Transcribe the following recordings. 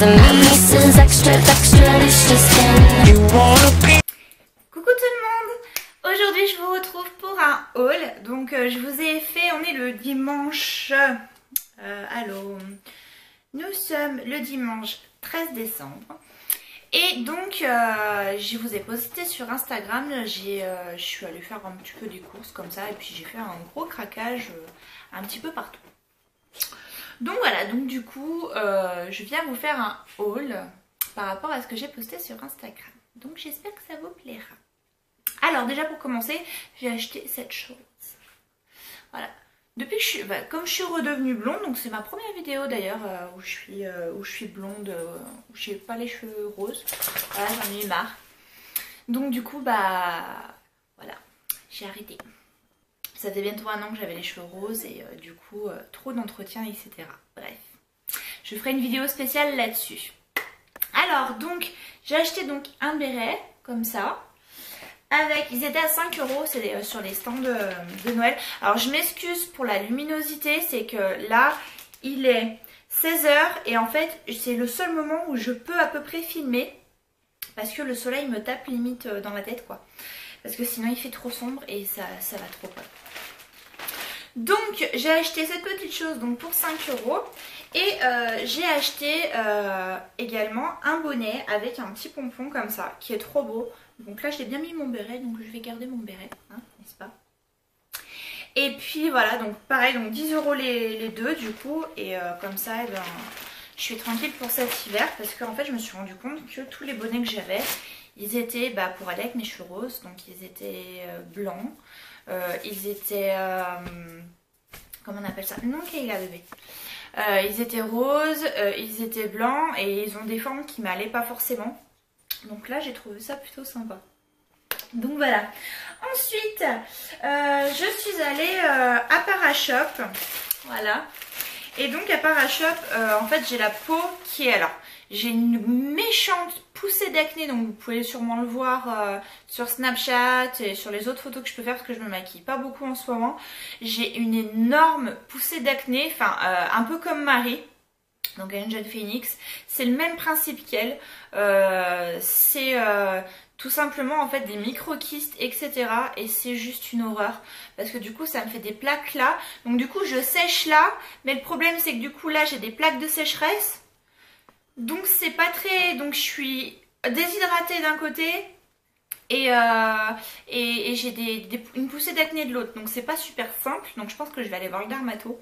Coucou tout le monde, aujourd'hui je vous retrouve pour un haul. Donc je vous ai fait, on est le dimanche, allô, nous sommes le dimanche 13 décembre. Et donc je vous ai posté sur Instagram, je suis allée faire un petit peu des courses comme ça. Et puis j'ai fait un gros craquage un petit peu partout. Donc voilà, donc du coup je viens vous faire un haul par rapport à ce que j'ai posté sur Instagram. Donc j'espère que ça vous plaira. Alors déjà pour commencer, j'ai acheté cette chose. Voilà. Depuis que comme je suis redevenue blonde, donc c'est ma première vidéo d'ailleurs où je suis blonde, où j'ai pas les cheveux roses. Voilà, j'en ai eu marre. Donc du coup voilà, j'ai arrêté. Ça faisait bientôt un an que j'avais les cheveux roses et du coup trop d'entretien, etc. Bref, je ferai une vidéo spéciale là-dessus. Alors donc j'ai acheté donc un béret comme ça. Ils étaient à 5 €, c'est sur les stands de Noël. Alors je m'excuse pour la luminosité, c'est que là il est 16 h et en fait c'est le seul moment où je peux à peu près filmer. Parce que le soleil me tape limite dans la tête quoi. Parce que sinon il fait trop sombre et ça va trop pas. Donc j'ai acheté cette petite chose donc pour 5 € et j'ai acheté également un bonnet avec un petit pompon comme ça qui est trop beau. Donc là j'ai bien mis mon béret, donc je vais garder mon béret, hein, n'est-ce pas? Et puis voilà, donc pareil, donc 10 € les deux du coup. Et comme ça, eh ben, je suis tranquille pour cet hiver. Parce qu'en fait je me suis rendu compte que tous les bonnets que j'avais, ils étaient pour aller avec mes cheveux roses. Donc ils étaient blancs. Ils étaient... comment on appelle ça? Non, qu'est-ce bébé. Ils étaient roses, ils étaient blancs et ils ont des formes qui m'allaient pas forcément. Donc là j'ai trouvé ça plutôt sympa. Donc voilà. Ensuite je suis allée à Parashop. Voilà. Et donc à Parashop en fait j'ai la peau qui est... Alors j'ai une méchante poussée d'acné. Donc vous pouvez sûrement le voir sur Snapchat et sur les autres photos que je peux faire. Parce que je me maquille pas beaucoup en ce moment. J'ai une énorme poussée d'acné. Enfin un peu comme Marie. Donc Angel Phoenix, c'est le même principe qu'elle, c'est tout simplement en fait des micro-kystes etc. Et c'est juste une horreur parce que du coup ça me fait des plaques là. Donc du coup je sèche là, mais le problème c'est que du coup là j'ai des plaques de sécheresse. Donc c'est pas très... Donc je suis déshydratée d'un côté et j'ai une poussée d'acné de l'autre. Donc c'est pas super simple, donc je pense que je vais aller voir le dermato.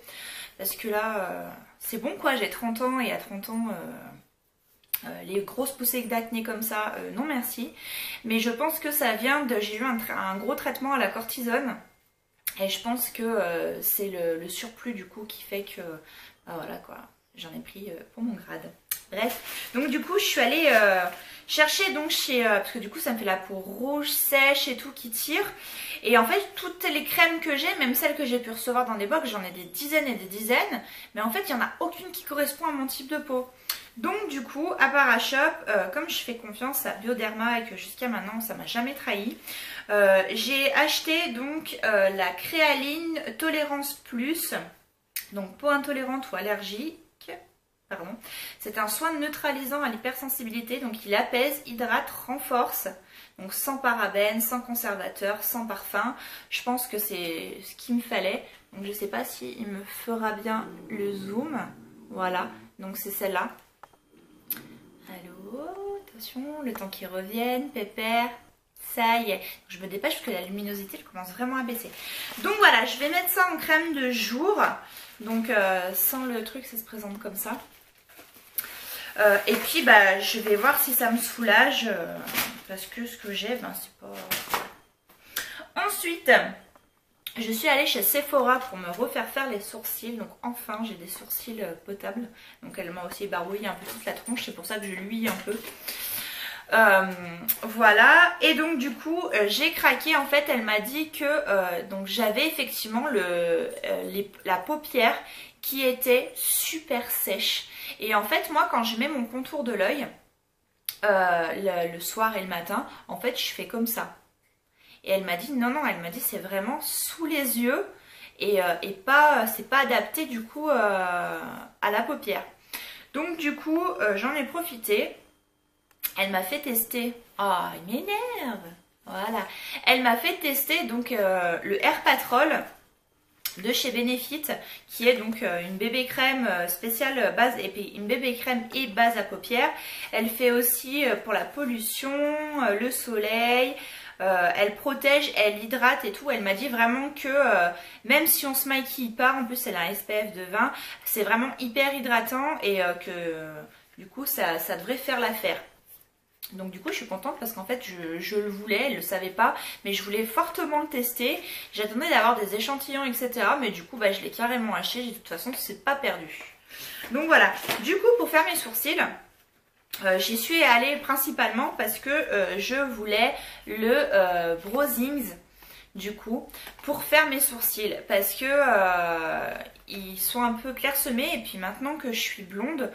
Parce que là, c'est bon quoi, j'ai 30 ans et à 30 ans, les grosses poussées d'acné comme ça, non merci. Mais je pense que ça vient de... J'ai eu un gros traitement à la cortisone. Et je pense que c'est le surplus du coup qui fait que... voilà quoi, j'en ai pris pour mon grade. Bref, donc du coup je suis allée chercher donc chez... parce que du coup ça me fait la peau rouge, sèche et tout qui tire. Et en fait toutes les crèmes que j'ai, même celles que j'ai pu recevoir dans des box, j'en ai des dizaines et des dizaines. Mais en fait il n'y en a aucune qui correspond à mon type de peau. Donc du coup à Parashop, comme je fais confiance à Bioderma et que jusqu'à maintenant ça m'a jamais trahi, j'ai acheté donc la Créaline Tolérance Plus. Donc peau intolérante ou allergique. Pardon. C'est un soin neutralisant à l'hypersensibilité, donc il apaise, hydrate, renforce, donc sans parabènes, sans conservateur, sans parfum. Je pense que c'est ce qu'il me fallait, donc je sais pas s'il me fera bien le zoom. Voilà, donc c'est celle-là. Allô, attention, le temps qu'ils reviennent, pépère. Ça y est, je me dépêche parce que la luminosité elle commence vraiment à baisser. Donc voilà, je vais mettre ça en crème de jour. Donc sans le truc, ça se présente comme ça. Et puis je vais voir si ça me soulage parce que ce que j'ai, c'est pas... Ensuite, je suis allée chez Sephora pour me refaire faire les sourcils. Donc enfin, j'ai des sourcils potables. Donc elle m'a aussi barouillé un peu toute la tronche, c'est pour ça que je luis un peu. Voilà, et donc du coup j'ai craqué. En fait elle m'a dit que donc j'avais effectivement la paupière qui était super sèche. Et en fait moi quand je mets mon contour de l'œil le soir et le matin, en fait je fais comme ça. Et elle m'a dit non, elle m'a dit c'est vraiment sous les yeux et c'est pas adapté du coup à la paupière. Donc du coup, j'en ai profité. Elle m'a fait tester. Oh, il m'énerve. Voilà. Elle m'a fait tester donc le Air Patrol de chez Benefit, qui est donc une bébé crème spéciale base et puis une bébé crème et base à paupières. Elle fait aussi pour la pollution, le soleil. Elle protège, elle hydrate et tout. Elle m'a dit vraiment que même si on se maquille pas, en plus elle a un SPF de 20, c'est vraiment hyper hydratant et que du coup ça devrait faire l'affaire. Donc du coup je suis contente parce qu'en fait je le voulais, elle le savait pas, mais je voulais fortement le tester. J'attendais d'avoir des échantillons etc, mais du coup bah, je l'ai carrément acheté, de toute façon c'est pas perdu. Donc voilà, du coup pour faire mes sourcils, j'y suis allée principalement parce que je voulais le Brosings du coup pour faire mes sourcils parce que ils sont un peu clairsemés et puis maintenant que je suis blonde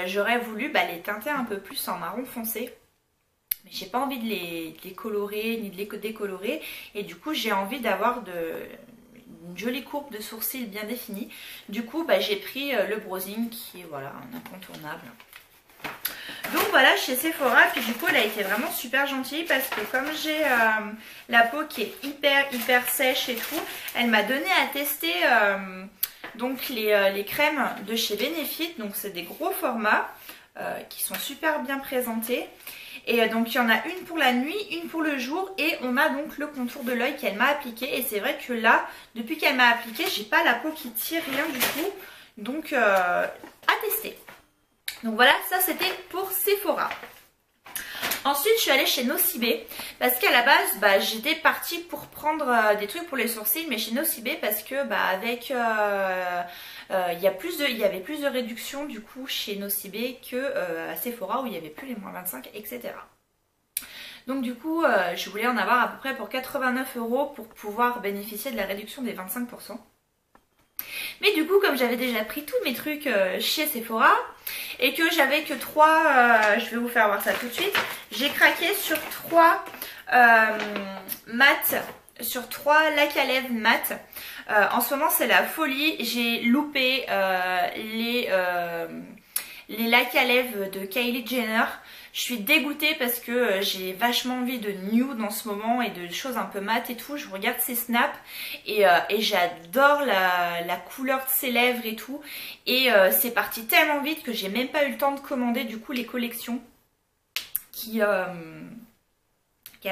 j'aurais voulu les teinter un peu plus en marron foncé. Mais j'ai pas envie de les colorer ni de les décolorer. Et du coup, j'ai envie d'avoir une jolie courbe de sourcils bien définie. Du coup, j'ai pris le Brosing qui est voilà, un incontournable. Donc voilà, chez Sephora. Puis du coup, elle a été vraiment super gentille parce que comme j'ai la peau qui est hyper sèche et tout, elle m'a donné à tester donc les crèmes de chez Benefit. Donc c'est des gros formats qui sont super bien présentés. Et donc il y en a une pour la nuit, une pour le jour et on a donc le contour de l'œil qu'elle m'a appliqué. Et c'est vrai que là, depuis qu'elle m'a appliqué, j'ai pas la peau qui tire, rien du tout. Donc à tester. Donc voilà, ça c'était pour Sephora. Ensuite, je suis allée chez Nocibé parce qu'à la base, j'étais partie pour prendre des trucs pour les sourcils, mais chez Nocibé parce que avec il y avait plus de réduction du coup chez Nocibé que à Sephora où il n'y avait plus les moins 25, etc. Donc du coup, je voulais en avoir à peu près pour 89 € pour pouvoir bénéficier de la réduction des 25%. Mais du coup, comme j'avais déjà pris tous mes trucs chez Sephora et que j'avais que 3, je vais vous faire voir ça tout de suite, j'ai craqué sur 3 mat, sur 3 lacs à lèvres mat. En ce moment, c'est la folie. J'ai loupé les lacs à lèvres de Kylie Jenner. Je suis dégoûtée parce que j'ai vachement envie de nude en ce moment et de choses un peu mat et tout. Je regarde ses snaps et j'adore la couleur de ses lèvres et tout. Et c'est parti tellement vite que j'ai même pas eu le temps de commander du coup les collections qu'elle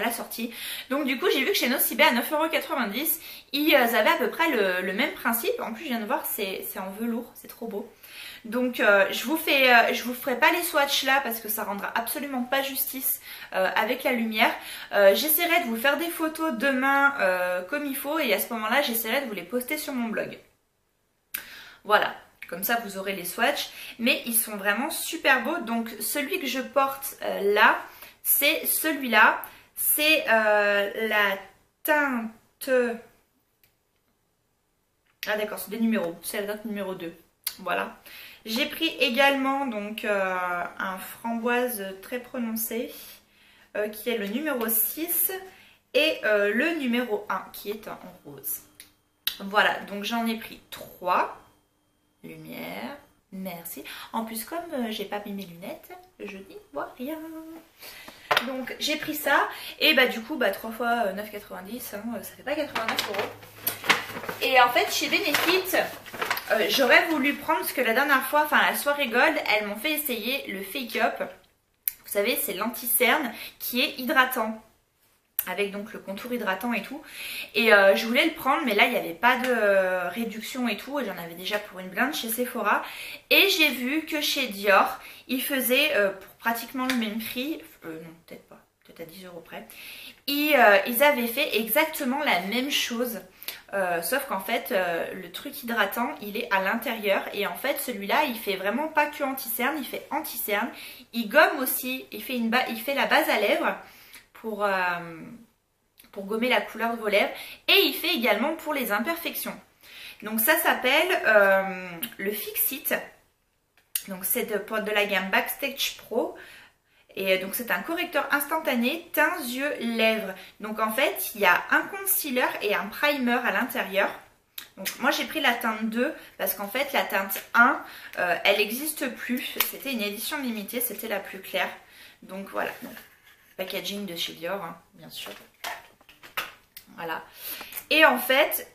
a sorti. Donc du coup j'ai vu que chez Nocibé à 9,90 €, ils avaient à peu près le même principe. En plus je viens de voir, c'est en velours, c'est trop beau. Donc je vous ferai pas les swatchs là parce que ça rendra absolument pas justice avec la lumière. J'essaierai de vous faire des photos demain comme il faut et à ce moment là j'essaierai de vous les poster sur mon blog. Voilà, comme ça vous aurez les swatchs, mais ils sont vraiment super beaux. Donc celui que je porte là, c'est celui-là. C'est la teinte... Ah d'accord, c'est des numéros, c'est la teinte numéro 2. Voilà. J'ai pris également donc un framboise très prononcé qui est le numéro 6 et le numéro 1 qui est en rose. Voilà, donc j'en ai pris 3. Lumière, merci. En plus comme j'ai pas mis mes lunettes, je n'y vois rien. Donc j'ai pris ça et du coup 3 fois 9,90 ça fait pas 89 €. Et en fait chez Benefit j'aurais voulu prendre parce que la dernière fois, enfin la soirée gold, elles m'ont fait essayer le Fake Up. Vous savez c'est l'anti-cerne qui est hydratant. Avec donc le contour hydratant et tout. Et je voulais le prendre mais là il n'y avait pas de réduction et tout. Et j'en avais déjà pour une blinde chez Sephora. Et j'ai vu que chez Dior, ils faisaient pour pratiquement le même prix. Non peut-être pas, peut-être à 10 € près. Ils avaient fait exactement la même chose. Sauf qu'en fait le truc hydratant il est à l'intérieur. Et en fait celui-là il fait vraiment pas que anti-cerne, il fait anti-cerne. Il gomme aussi, il fait la base à lèvres. Pour gommer la couleur de vos lèvres et il fait également pour les imperfections. Donc ça s'appelle le Fix-It. Donc c'est de la gamme Backstage Pro et donc c'est un correcteur instantané teint, yeux, lèvres. Donc en fait il y a un concealer et un primer à l'intérieur. Donc moi j'ai pris la teinte 2 parce qu'en fait la teinte 1 elle n'existe plus. C'était une édition limitée, c'était la plus claire. Donc voilà, donc, packaging de chez Dior, hein, bien sûr. Voilà. Et en fait,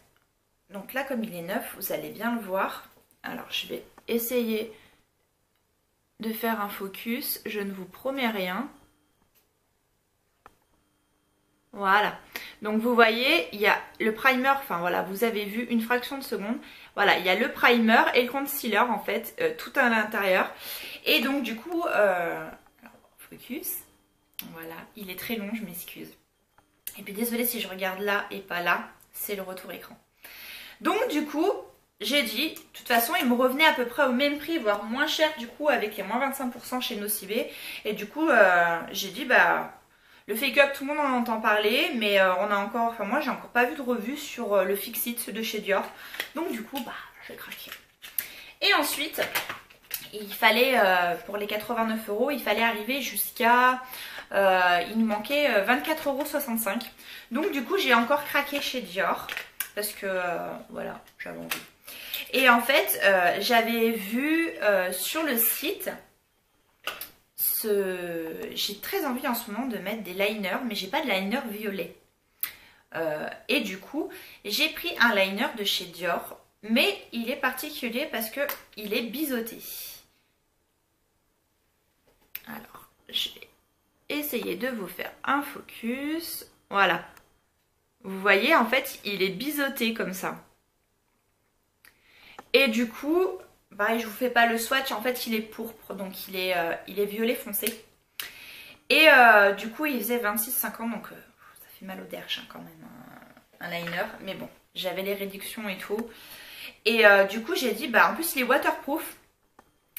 donc là comme il est neuf, vous allez bien le voir. Alors je vais essayer de faire un focus, je ne vous promets rien. Voilà, donc vous voyez, il y a le primer, enfin voilà, vous avez vu une fraction de seconde. Voilà, il y a le primer et le concealer en fait, tout à l'intérieur. Et donc du coup, alors, focus, voilà, il est très long, je m'excuse. Et puis désolée si je regarde là et pas là, c'est le retour écran. Donc du coup, j'ai dit, de toute façon, il me revenait à peu près au même prix, voire moins cher du coup, avec les moins 25% chez Nocibé. Et du coup, j'ai dit, bah... Le Fake Up, tout le monde en entend parler, mais on a encore, enfin moi j'ai encore pas vu de revue sur le Fix-It de chez Dior. Donc du coup, bah j'ai craqué. Et ensuite, il fallait, pour les 89 €, il fallait arriver jusqu'à, il nous manquait 24,65 €. Donc du coup, j'ai encore craqué chez Dior, parce que, voilà, j'avais envie. Et en fait, j'avais vu sur le site... J'ai très envie en ce moment de mettre des liners, mais j'ai pas de liner violet. Et du coup, j'ai pris un liner de chez Dior, mais il est particulier parce que il est biseauté. Alors, je vais essayer de vous faire un focus. Voilà. Vous voyez, en fait, il est biseauté comme ça. Et du coup... Pareil, je vous fais pas le swatch, en fait il est pourpre, donc il est violet foncé. Et du coup il faisait 26,50, donc ça fait mal au derche hein, quand même, un liner. Mais bon, j'avais les réductions et tout. Et du coup j'ai dit, bah en plus il est waterproof,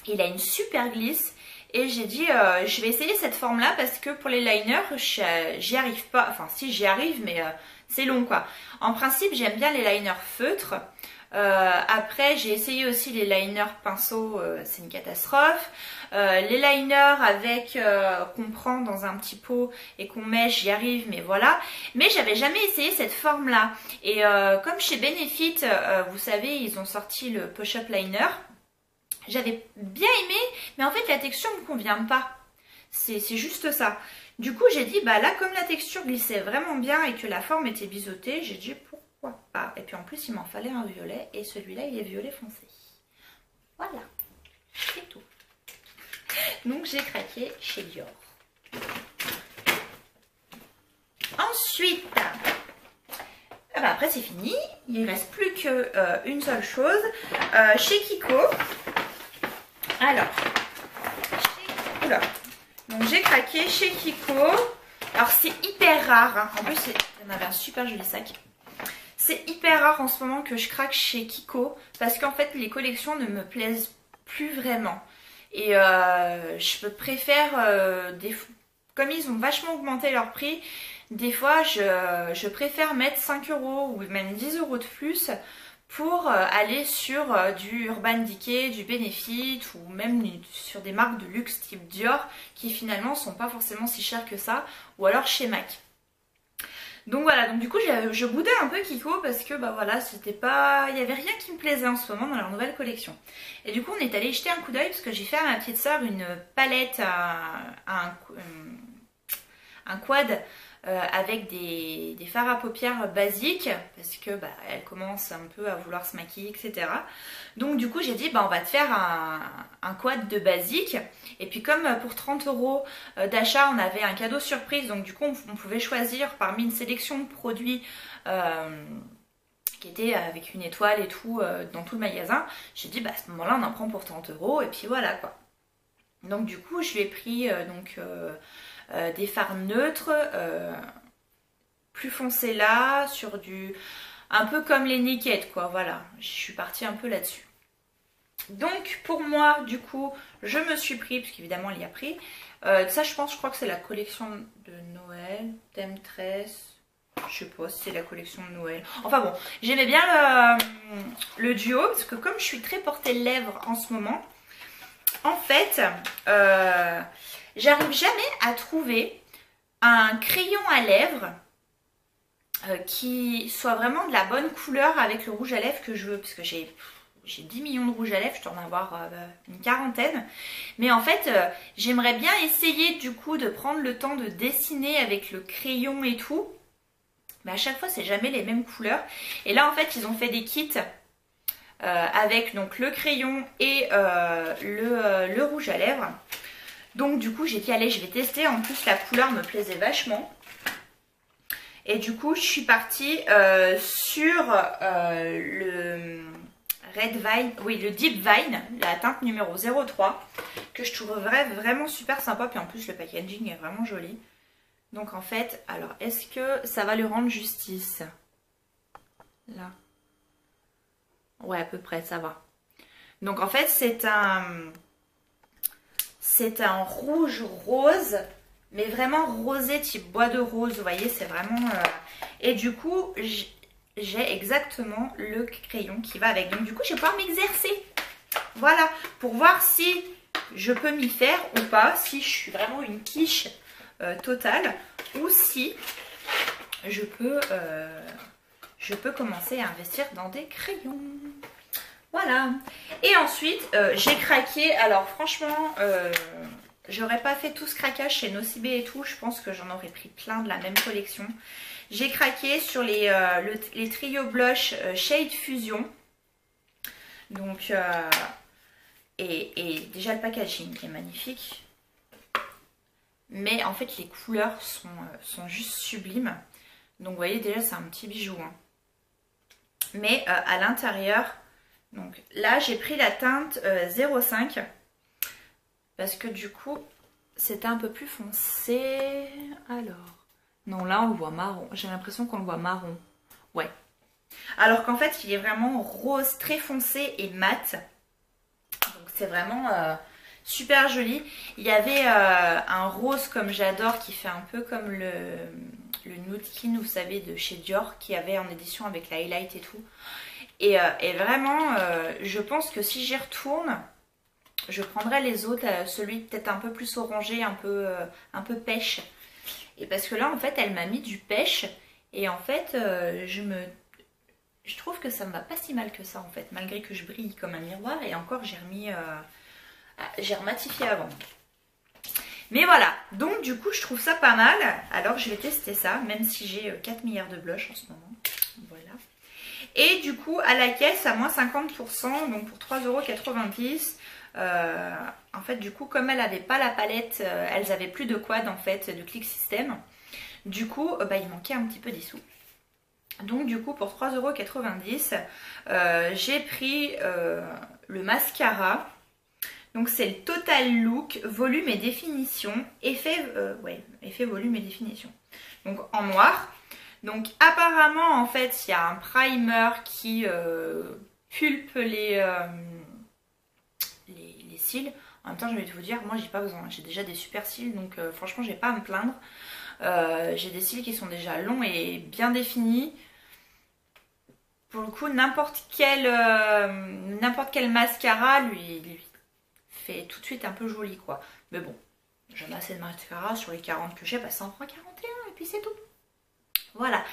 il a une super glisse. Et j'ai dit, je vais essayer cette forme là parce que pour les liners, j'y arrive pas. Enfin si j'y arrive, mais c'est long quoi. En principe j'aime bien les liners feutres. Après j'ai essayé aussi les liners pinceau, c'est une catastrophe. Les liners avec qu'on prend dans un petit pot et qu'on mèche, j'y arrive, mais voilà. Mais j'avais jamais essayé cette forme là. Et comme chez Benefit, vous savez, ils ont sorti le push-up liner. J'avais bien aimé, mais en fait la texture ne me convient pas. C'est juste ça. Du coup j'ai dit, bah là comme la texture glissait vraiment bien et que la forme était biseautée, j'ai dit pourquoi pas. Et puis en plus il m'en fallait un violet et celui-là il est violet foncé. Voilà, c'est tout. Donc j'ai craqué chez Dior. Ensuite, après c'est fini, il ne reste plus qu'une seule chose. Chez Kiko, alors, donc j'ai craqué chez Kiko. Alors c'est hyper rare, hein. En plus il y en avait un super joli sac. C'est hyper rare en ce moment que je craque chez Kiko parce qu'en fait les collections ne me plaisent plus vraiment. Et je préfère, comme ils ont vachement augmenté leur prix, des fois je préfère mettre 5 € ou même 10 € de plus pour aller sur du Urban Decay, du Benefit ou même sur des marques de luxe type Dior qui finalement sont pas forcément si chères que ça, ou alors chez MAC. Donc voilà, donc du coup je boudais un peu Kiko parce que bah voilà, c'était pas, il y avait rien qui me plaisait en ce moment dans leur nouvelle collection. Et du coup on est allé jeter un coup d'œil parce que j'ai fait à ma petite soeur une palette, un quad avec des fards à paupières basiques parce que bah, elle commence un peu à vouloir se maquiller, etc. Donc du coup j'ai dit bah on va te faire un quad de basique. Et puis comme pour 30 € d'achat on avait un cadeau surprise, donc du coup on pouvait choisir parmi une sélection de produits qui était avec une étoile et tout dans tout le magasin. J'ai dit bah à ce moment là on en prend pour 30 € et puis voilà quoi. Donc du coup je lui ai pris des fards neutres plus foncés là, sur du un peu comme les Naked quoi, voilà, je suis partie un peu là-dessus. Donc pour moi du coup je me suis pris, parce qu'évidemment il y a pris ça, je crois que c'est la collection de Noël, thème tresse, je sais pas si c'est la collection de Noël, enfin bon, j'aimais bien le duo parce que comme je suis très portée lèvres en ce moment, en fait j'arrive jamais à trouver un crayon à lèvres qui soit vraiment de la bonne couleur avec le rouge à lèvres que je veux, parce que j'ai 10 millions de rouge à lèvres, je dois en avoir une quarantaine. Mais en fait, j'aimerais bien essayer du coup de prendre le temps de dessiner avec le crayon et tout. Mais à chaque fois, c'est jamais les mêmes couleurs. Et là, en fait, ils ont fait des kits avec donc le crayon et le rouge à lèvres. Donc du coup, j'ai dit, allez, je vais tester. En plus, la couleur me plaisait vachement. Et du coup, je suis partie sur le Red Vine, oui, le Deep Vine, la teinte numéro 03, que je trouverais vraiment super sympa. Puis en plus, le packaging est vraiment joli. Donc en fait, alors, est-ce que ça va lui rendre justice? Là. Ouais, à peu près, ça va. Donc en fait, c'est un rouge rose, mais vraiment rosé type bois de rose, vous voyez, c'est vraiment... Et du coup, j'ai exactement le crayon qui va avec. Donc du coup, je vais pouvoir m'exercer. Voilà, pour voir si je peux m'y faire ou pas, si je suis vraiment une quiche totale, ou si je peux commencer à investir dans des crayons. Voilà. Et ensuite, j'ai craqué. Alors franchement, j'aurais pas fait tout ce craquage chez Nocibé et tout. Je pense que j'en aurais pris plein de la même collection. J'ai craqué sur les Trio Blush Shade Fusion. Donc, et déjà le packaging qui est magnifique. Mais en fait, les couleurs sont juste sublimes. Donc, vous voyez, déjà, c'est un petit bijou. Hein. Mais à l'intérieur, donc là, j'ai pris la teinte 05. Parce que du coup, c'était un peu plus foncé. Alors, non, là, on le voit marron. J'ai l'impression qu'on le voit marron. Ouais. Alors qu'en fait, il est vraiment rose, très foncé et mat. Donc, c'est vraiment... super joli. Il y avait un rose comme j'adore qui fait un peu comme le Nude Skin, vous savez, de chez Dior, qui avait en édition avec la highlight et tout. Et vraiment, je pense que si j'y retourne, je prendrai les autres, celui peut-être un peu plus orangé, un peu pêche. Et parce que là, en fait, elle m'a mis du pêche. Et en fait, je trouve que ça me va pas si mal que ça, en fait. Malgré que je brille comme un miroir. Et encore, j'ai rematifié avant. Mais voilà, donc du coup je trouve ça pas mal. Alors je vais tester ça, même si j'ai 4 milliards de blush en ce moment. Voilà. Et du coup à la caisse à moins 50%, donc pour 3,90 €. En fait du coup comme elle n'avait pas la palette, elles avaient plus de quad en fait, de Click System. Du coup il manquait un petit peu des sous. Donc du coup pour 3,90 €, j'ai pris le mascara. Donc c'est le Total Look, volume et définition, effet volume et définition. Donc en noir. Donc apparemment en fait il y a un primer qui pulpe les cils. En même temps je vais vous dire, moi j'ai pas besoin, j'ai déjà des super cils donc franchement j'ai pas à me plaindre. J'ai des cils qui sont déjà longs et bien définis. Pour le coup n'importe quel mascara lui fait tout de suite un peu joli quoi. Mais bon, j'en ai assez de mascara sur les 40 que j'ai, ça en prend 41 et puis c'est tout. Voilà.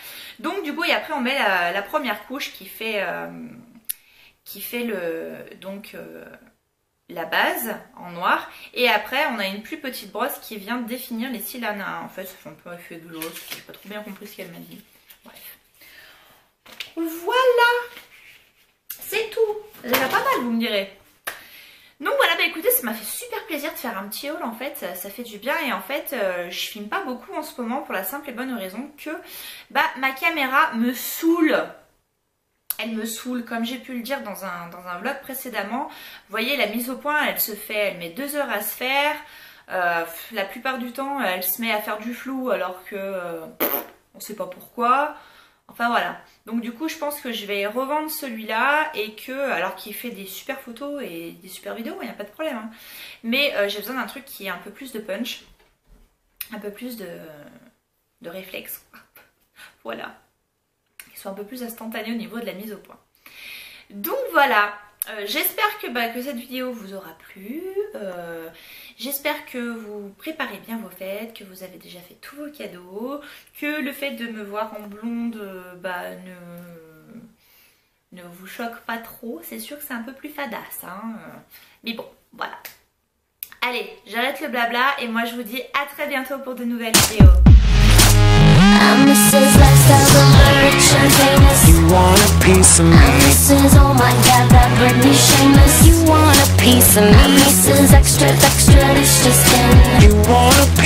Donc du coup et après on met la première couche qui fait la base en noir. Et après on a une plus petite brosse qui vient définir les cils Anna. En fait ça fait un peu effet gloss, j'ai pas trop bien compris ce qu'elle m'a dit. Bref. Voilà. C'est tout. C'est déjà pas mal vous me direz. Donc voilà, écoutez, ça m'a fait super plaisir de faire un petit haul en fait, ça fait du bien et en fait je filme pas beaucoup en ce moment pour la simple et bonne raison que ma caméra me saoule. Elle me saoule, comme j'ai pu le dire dans un vlog précédemment. Vous voyez, la mise au point, elle met 2 heures à se faire. La plupart du temps, elle se met à faire du flou alors que on sait pas pourquoi. Enfin voilà, donc du coup je pense que je vais revendre celui-là et que, alors qu'il fait des super photos et des super vidéos, il n'y a pas de problème. Hein. Mais j'ai besoin d'un truc qui ait un peu plus de punch, un peu plus de réflexe. Voilà, qui soit un peu plus instantané au niveau de la mise au point. Donc voilà, j'espère que cette vidéo vous aura plu. J'espère que vous préparez bien vos fêtes, que vous avez déjà fait tous vos cadeaux, que le fait de me voir en blonde ne vous choque pas trop. C'est sûr que c'est un peu plus fadasse, hein. Mais bon, voilà. Allez, j'arrête le blabla et moi je vous dis à très bientôt pour de nouvelles vidéos. You want a piece of me? Mrs. Oh my God, that Britney shameless. You want a piece of me? Mrs. Extra, extra, delicious. You want a piece